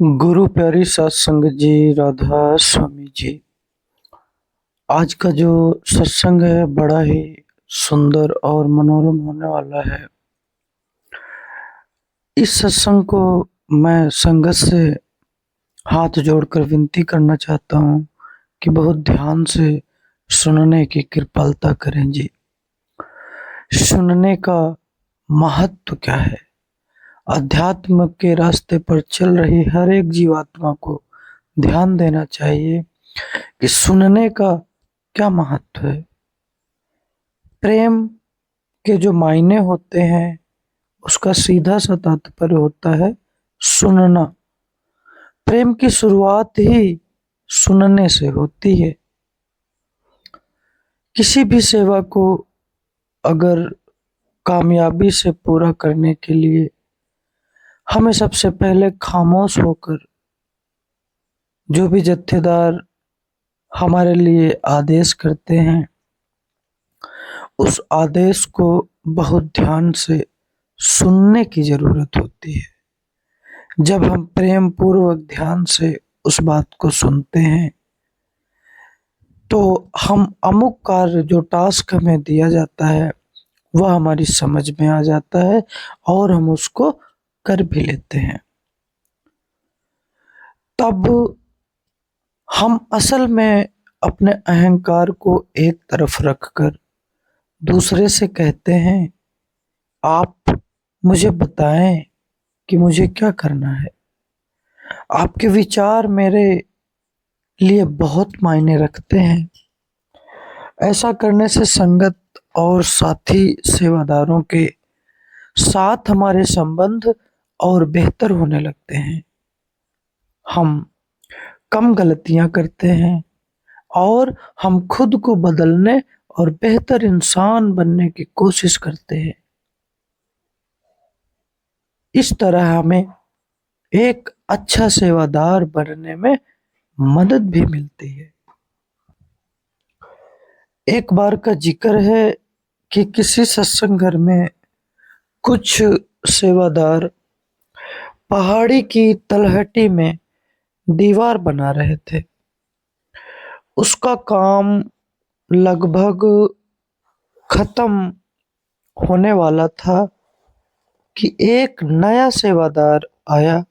गुरु प्यारी सत्संग जी, राधा स्वामी जी। आज का जो सत्संग है बड़ा ही सुंदर और मनोरम होने वाला है। इस सत्संग को मैं संगत से हाथ जोड़कर विनती करना चाहता हूँ कि बहुत ध्यान से सुनने की कृपालता करें जी। सुनने का महत्व क्या है? अध्यात्म के रास्ते पर चल रही हर एक जीवात्मा को ध्यान देना चाहिए कि सुनने का क्या महत्व है। प्रेम के जो मायने होते हैं उसका सीधा सा तात्पर्य होता है सुनना। प्रेम की शुरुआत ही सुनने से होती है। किसी भी सेवा को अगर कामयाबी से पूरा करने के लिए हमें सबसे पहले खामोश होकर जो भी जत्थेदार हमारे लिए आदेश करते हैं उस आदेश को बहुत ध्यान से सुनने की जरूरत होती है। जब हम प्रेम पूर्वक ध्यान से उस बात को सुनते हैं तो हम अमुक कार्य जो टास्क हमें दिया जाता है वह हमारी समझ में आ जाता है और हम उसको कर भी लेते हैं। तब हम असल में अपने अहंकार को एक तरफ रखकर दूसरे से कहते हैं, आप मुझे बताएं कि मुझे क्या करना है। आपके विचार मेरे लिए बहुत मायने रखते हैं। ऐसा करने से संगत और साथी सेवादारों के साथ हमारे संबंध और बेहतर होने लगते हैं। हम कम गलतियां करते हैं और हम खुद को बदलने और बेहतर इंसान बनने की कोशिश करते हैं। इस तरह हमें एक अच्छा सेवादार बनने में मदद भी मिलती है। एक बार का जिक्र है कि किसी सत्संग घर में कुछ सेवादार पहाड़ी की तलहटी में दीवार बना रहे थे। उसका काम लगभग खत्म होने वाला था कि एक नया सेवादार आया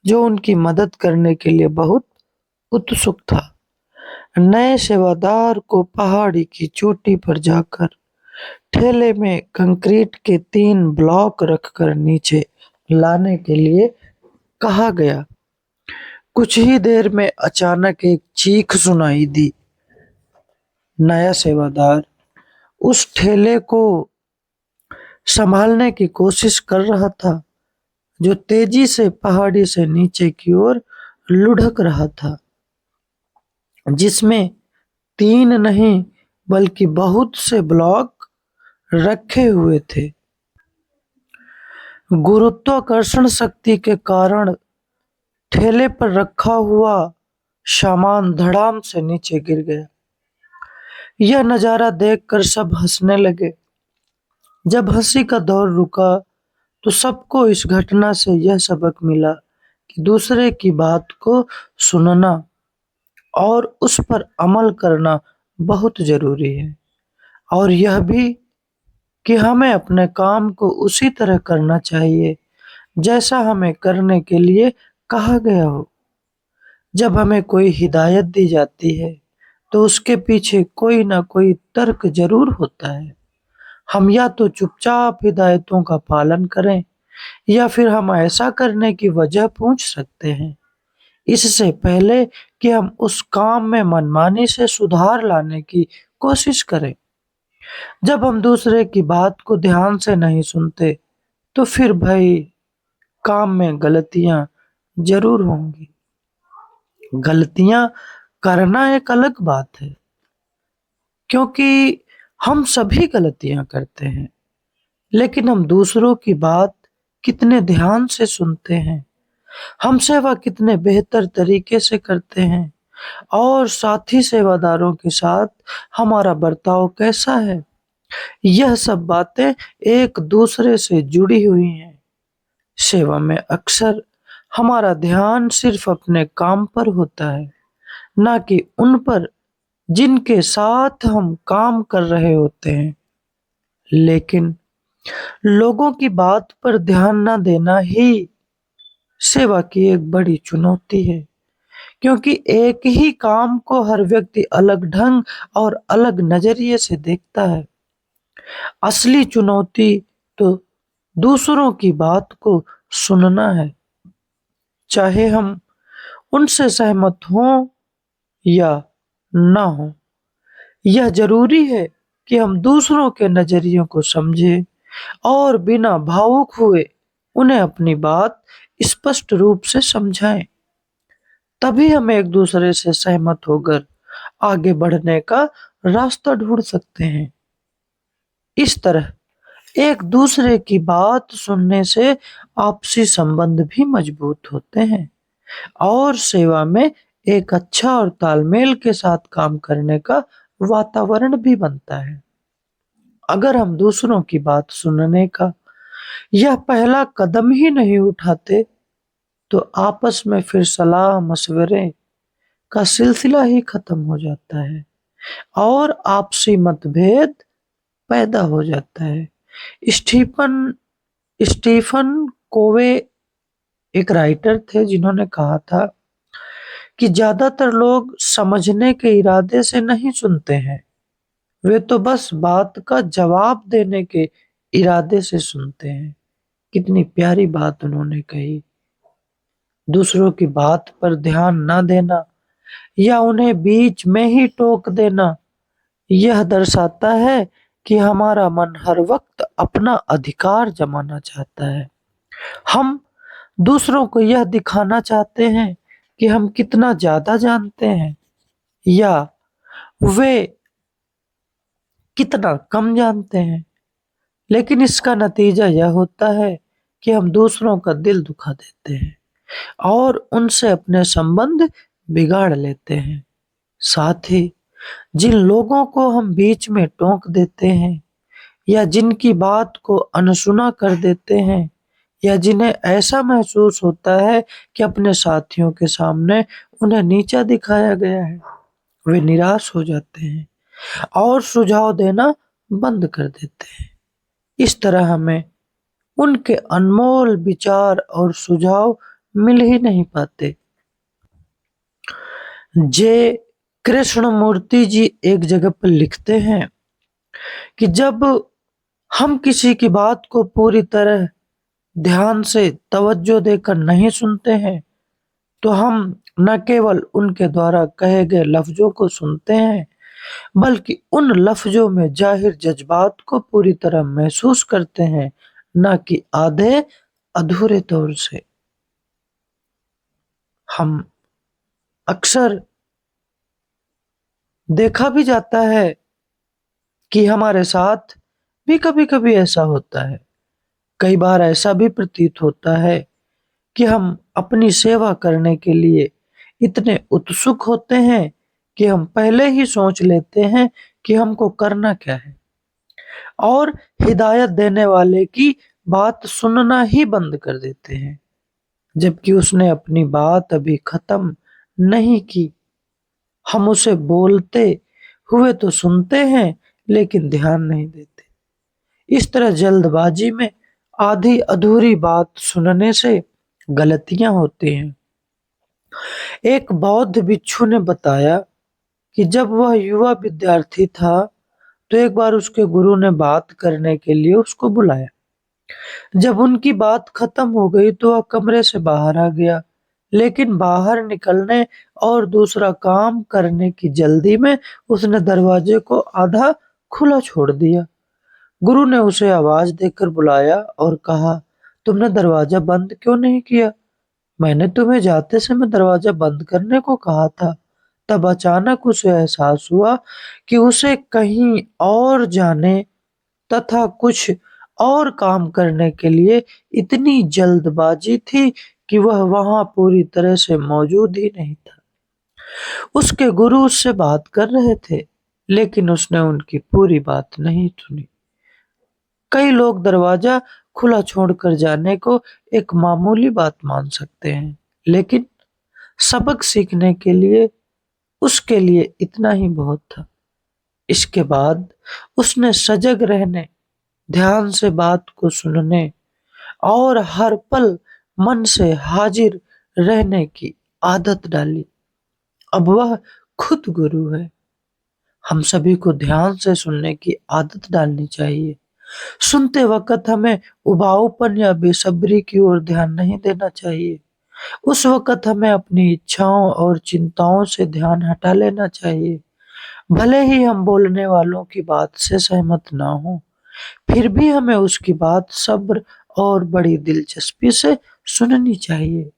जो उनकी मदद करने के लिए बहुत उत्सुक था। नए सेवादार को पहाड़ी की चोटी पर जाकर ठेले में कंक्रीट के 3 ब्लॉक रखकर नीचे लाने के लिए कहा गया। कुछ ही देर में अचानक एक चीख सुनाई दी। नया सेवादार उस ठेले को संभालने की कोशिश कर रहा था जो तेजी से पहाड़ी से नीचे की ओर लुढ़क रहा था, जिसमें 3 नहीं बल्कि बहुत से ब्लॉक रखे हुए थे। गुरुत्वाकर्षण शक्ति के कारण ठेले पर रखा हुआ सामान धड़ाम से नीचे गिर गया। यह नजारा देखकर सब हंसने लगे। जब हंसी का दौर रुका तो सबको इस घटना से यह सबक मिला कि दूसरे की बात को सुनना और उस पर अमल करना बहुत जरूरी है, और यह भी कि हमें अपने काम को उसी तरह करना चाहिए जैसा हमें करने के लिए कहा गया हो। जब हमें कोई हिदायत दी जाती है तो उसके पीछे कोई ना कोई तर्क जरूर होता है। हम या तो चुपचाप हिदायतों का पालन करें या फिर हम ऐसा करने की वजह पूछ सकते हैं, इससे पहले कि हम उस काम में मनमानी से सुधार लाने की कोशिश करें। जब हम दूसरे की बात को ध्यान से नहीं सुनते तो फिर भाई काम में गलतियां जरूर होंगी। गलतियां करना एक अलग बात है, क्योंकि हम सभी गलतियां करते हैं, लेकिन हम दूसरों की बात कितने ध्यान से सुनते हैं, हम सेवा कितने बेहतर तरीके से करते हैं और साथी सेवादारों के साथ हमारा बर्ताव कैसा है, यह सब बातें एक दूसरे से जुड़ी हुई हैं। सेवा में अक्सर हमारा ध्यान सिर्फ अपने काम पर होता है, ना कि उन पर जिनके साथ हम काम कर रहे होते हैं। लेकिन लोगों की बात पर ध्यान न देना ही सेवा की एक बड़ी चुनौती है, क्योंकि एक ही काम को हर व्यक्ति अलग ढंग और अलग नजरिए से देखता है। असली चुनौती तो दूसरों की बात को सुनना है, चाहे हम उनसे सहमत हों या ना हों। यह जरूरी है कि हम दूसरों के नजरियों को समझें और बिना भावुक हुए उन्हें अपनी बात स्पष्ट रूप से समझाएं। तभी हम एक दूसरे से सहमत होकर आगे बढ़ने का रास्ता ढूंढ सकते हैं। इस तरह एक दूसरे की बात सुनने से आपसी संबंध भी मजबूत होते हैं और सेवा में एक अच्छा और तालमेल के साथ काम करने का वातावरण भी बनता है। अगर हम दूसरों की बात सुनने का यह पहला कदम ही नहीं उठाते, तो आपस में फिर सलाह मशवरे का सिलसिला ही खत्म हो जाता है और आपसी मतभेद पैदा हो जाता है। स्टीफन स्टीफन कोवे एक राइटर थे, जिन्होंने कहा था कि ज्यादातर लोग समझने के इरादे से नहीं सुनते हैं, वे तो बस बात का जवाब देने के इरादे से सुनते हैं। कितनी प्यारी बात उन्होंने कही। दूसरों की बात पर ध्यान न देना या उन्हें बीच में ही टोक देना, यह दर्शाता है कि हमारा मन हर वक्त अपना अधिकार जमाना चाहता है। हम दूसरों को यह दिखाना चाहते हैं कि हम कितना ज्यादा जानते हैं या वे कितना कम जानते हैं। लेकिन इसका नतीजा यह होता है कि हम दूसरों का दिल दुखा देते हैं और उनसे अपने संबंध बिगाड़ लेते हैं। साथ ही जिन लोगों को हम बीच में टोक देते हैं या जिनकी बात को अनसुना कर देते हैं या जिन्हें ऐसा महसूस होता है कि अपने साथियों के सामने उन्हें नीचा दिखाया गया है, वे निराश हो जाते हैं और सुझाव देना बंद कर देते हैं। इस तरह हमें उनके अनमोल विचार और सुझाव मिल ही नहीं पाते। जे कृष्णमूर्ति जी एक जगह पर लिखते हैं कि जब हम किसी की बात को पूरी तरह ध्यान से तवज्जो देकर नहीं सुनते हैं, तो हम न केवल उनके द्वारा कहे गए लफ्जों को सुनते हैं, बल्कि उन लफ्जों में जाहिर जज्बात को पूरी तरह महसूस करते हैं, न कि आधे अधूरे तौर से। हम अक्सर देखा भी जाता है कि हमारे साथ भी कभी कभी ऐसा होता है। कई बार ऐसा भी प्रतीत होता है कि हम अपनी सेवा करने के लिए इतने उत्सुक होते हैं कि हम पहले ही सोच लेते हैं कि हमको करना क्या है और हिदायत देने वाले की बात सुनना ही बंद कर देते हैं, जबकि उसने अपनी बात अभी खत्म नहीं की। हम उसे बोलते हुए तो सुनते हैं, लेकिन ध्यान नहीं देते। इस तरह जल्दबाजी में आधी अधूरी बात सुनने से गलतियां होती हैं। एक बौद्ध भिक्षु ने बताया कि जब वह युवा विद्यार्थी था, तो एक बार उसके गुरु ने बात करने के लिए उसको बुलाया। जब उनकी बात खत्म हो गई तो वह कमरे से बाहर आ गया, लेकिन बाहर निकलने और दूसरा काम करने की जल्दी में उसने दरवाजे को आधा खुला छोड़ दिया। गुरु ने उसे आवाज देकर बुलाया और कहा, तुमने दरवाजा बंद क्यों नहीं किया? मैंने तुम्हें जाते समय दरवाजा बंद करने को कहा था। तब अचानक उसे एहसास हुआ कि उसे कहीं और जाने तथा कुछ और काम करने के लिए इतनी जल्दबाजी थी कि वह वहां पूरी तरह से मौजूद ही नहीं था। उसके गुरु उससे बात कर रहे थे, लेकिन उसने उनकी पूरी बात नहीं सुनी। कई लोग दरवाजा खुला छोड़कर जाने को एक मामूली बात मान सकते हैं, लेकिन सबक सीखने के लिए उसके लिए इतना ही बहुत था। इसके बाद उसने सजग रहने, ध्यान से बात को सुनने और हर पल मन से हाजिर रहने की आदत डाली। अब वह खुद गुरु है। हम सभी को ध्यान से सुनने की आदत डालनी चाहिए। सुनते वक्त हमें उबाऊपन या बेसब्री की ओर ध्यान नहीं देना चाहिए। उस वक्त हमें अपनी इच्छाओं और चिंताओं से ध्यान हटा लेना चाहिए। भले ही हम बोलने वालों की बात से सहमत ना हो, फिर भी हमें उसकी बात सब्र और बड़ी दिलचस्पी से सुननी चाहिए।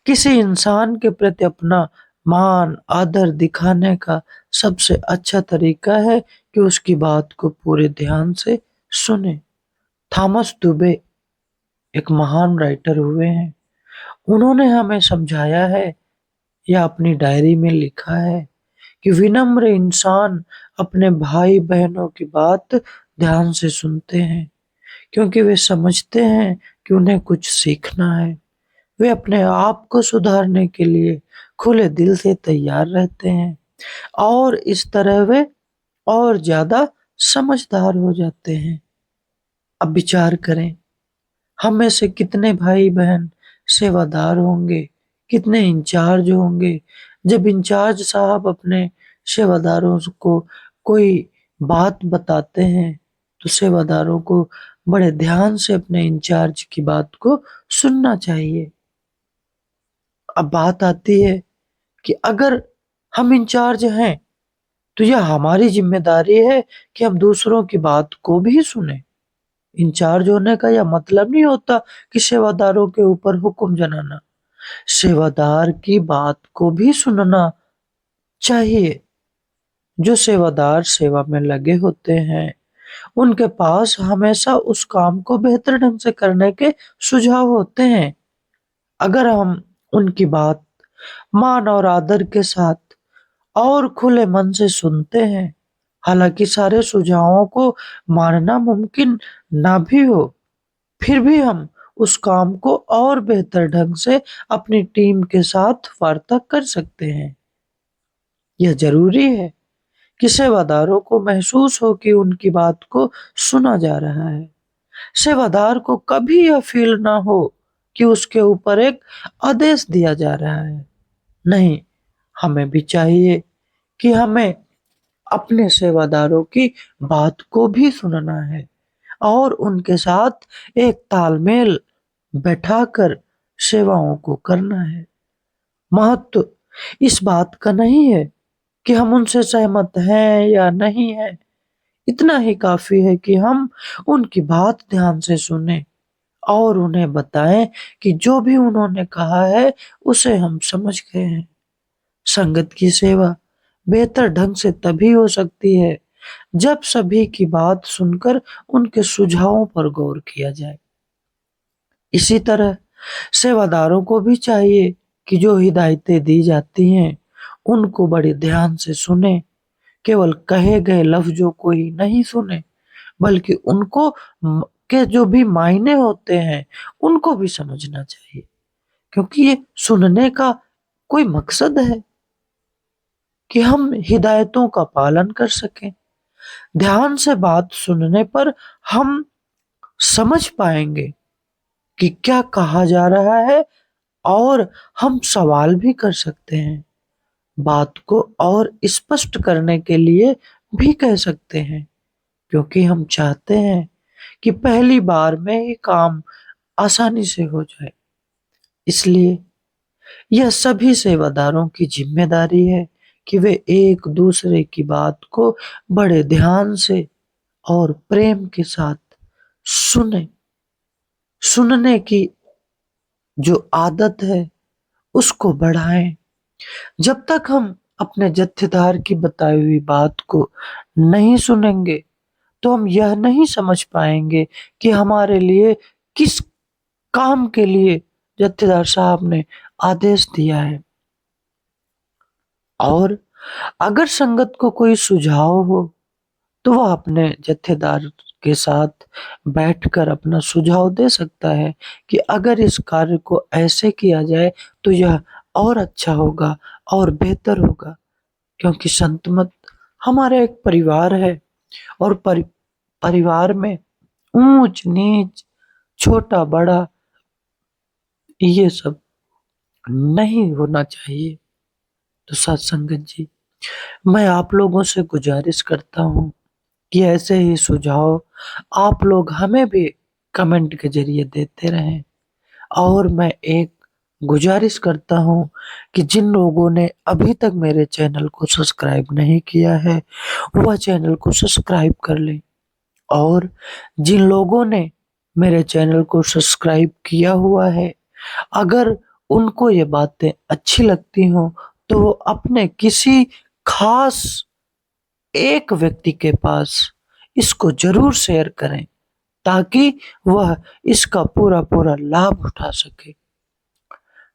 किसी इंसान के प्रति अपना मान आदर दिखाने का सबसे अच्छा तरीका है कि उसकी बात को पूरे ध्यान से सुने। थॉमस दुबे एक महान राइटर हुए हैं। उन्होंने हमें समझाया है या अपनी डायरी में लिखा है कि विनम्र इंसान अपने भाई बहनों की बात ध्यान से सुनते हैं, क्योंकि वे समझते हैं कि उन्हें कुछ सीखना है। वे अपने आप को सुधारने के लिए खुले दिल से तैयार रहते हैं और इस तरह वे और ज्यादा समझदार हो जाते हैं। अब विचार करें, हम में से कितने भाई बहन सेवादार होंगे, कितने इंचार्ज होंगे। जब इंचार्ज साहब अपने सेवादारों को कोई बात बताते हैं तो सेवादारों को बड़े ध्यान से अपने इंचार्ज की बात को सुनना चाहिए। अब बात आती है कि अगर हम इंचार्ज हैं तो यह हमारी जिम्मेदारी है कि हम दूसरों की बात को भी सुने। इंचार्ज होने का यह मतलब नहीं होता कि सेवादारों के ऊपर हुक्म जनाना। सेवादार की बात को भी सुनना चाहिए। जो सेवादार सेवा में लगे होते हैं, उनके पास हमेशा उस काम को बेहतर ढंग से करने के सुझाव होते हैं। अगर हम उनकी बात मान और आदर के साथ और खुले मन से सुनते हैं, हालांकि सारे सुझावों को मानना मुमकिन ना भी हो, फिर भी हम उस काम को और बेहतर ढंग से अपनी टीम के साथ वार्ता कर सकते हैं। यह जरूरी है कि सेवादारों को महसूस हो कि उनकी बात को सुना जा रहा है। सेवादार को कभी यह फील ना हो कि उसके ऊपर एक आदेश दिया जा रहा है। नहीं, हमें भी चाहिए कि हमें अपने सेवादारों की बात को भी सुनना है और उनके साथ एक तालमेल बैठाकर सेवाओं को करना है। महत्व इस बात का नहीं है कि हम उनसे सहमत हैं या नहीं हैं। इतना ही काफी है कि हम उनकी बात ध्यान से सुने और उन्हें बताएं कि जो भी उन्होंने कहा है उसे हम समझ गए हैं। संगत की सेवा बेहतर ढंग से तभी हो सकती है जब सभी की बात सुनकर उनके सुझावों पर गौर किया जाए। इसी तरह सेवादारों को भी चाहिए कि जो हिदायतें दी जाती हैं उनको बड़े ध्यान से सुने। केवल कहे गए लफ्जों को ही नहीं सुने, बल्कि उनको के जो भी मायने होते हैं उनको भी समझना चाहिए, क्योंकि ये सुनने का कोई मकसद है कि हम हिदायतों का पालन कर सकें। ध्यान से बात सुनने पर हम समझ पाएंगे कि क्या कहा जा रहा है और हम सवाल भी कर सकते हैं। बात को और स्पष्ट करने के लिए भी कह सकते हैं, क्योंकि हम चाहते हैं कि पहली बार में ही काम आसानी से हो जाए। इसलिए यह सभी सेवादारों की जिम्मेदारी है कि वे एक दूसरे की बात को बड़े ध्यान से और प्रेम के साथ सुने। सुनने की जो आदत है उसको बढ़ाएं। जब तक हम अपने जत्थेदार की बताई हुई बात को नहीं सुनेंगे तो हम यह नहीं समझ पाएंगे कि हमारे लिए किस काम के लिए जत्थेदार साहब ने आदेश दिया है। और अगर संगत को कोई सुझाव हो तो वह अपने जत्थेदार के साथ बैठकर अपना सुझाव दे सकता है कि अगर इस कार्य को ऐसे किया जाए तो यह और अच्छा होगा और बेहतर होगा। क्योंकि संत मत हमारा एक परिवार है और परिवार में ऊंच नीच, छोटा बड़ा ये सब नहीं होना चाहिए। तो साथ संगत जी, मैं आप लोगों से गुजारिश करता हूँ कि ऐसे ही सुझाव आप लोग हमें भी कमेंट के जरिए देते रहें। और मैं एक गुजारिश करता हूँ कि जिन लोगों ने अभी तक मेरे चैनल को सब्सक्राइब नहीं किया है, वह चैनल को सब्सक्राइब कर लें। और जिन लोगों ने मेरे चैनल को सब्सक्राइब किया हुआ है, अगर उनको ये बातें अच्छी लगती हों तो वो अपने किसी खास एक व्यक्ति के पास इसको जरूर शेयर करें, ताकि वह इसका पूरा पूरा लाभ उठा सके।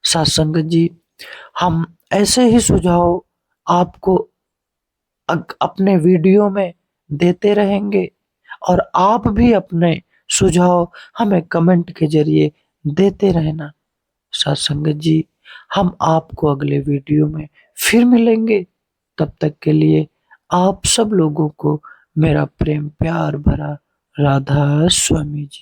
साथ संगत जी, हम ऐसे ही सुझाव आपको अपने वीडियो में देते रहेंगे और आप भी अपने सुझाव हमें कमेंट के जरिए देते रहना। साथ संगत जी, हम आपको अगले वीडियो में फिर मिलेंगे। तब तक के लिए आप सब लोगों को मेरा प्रेम प्यार भरा राधा स्वामी जी।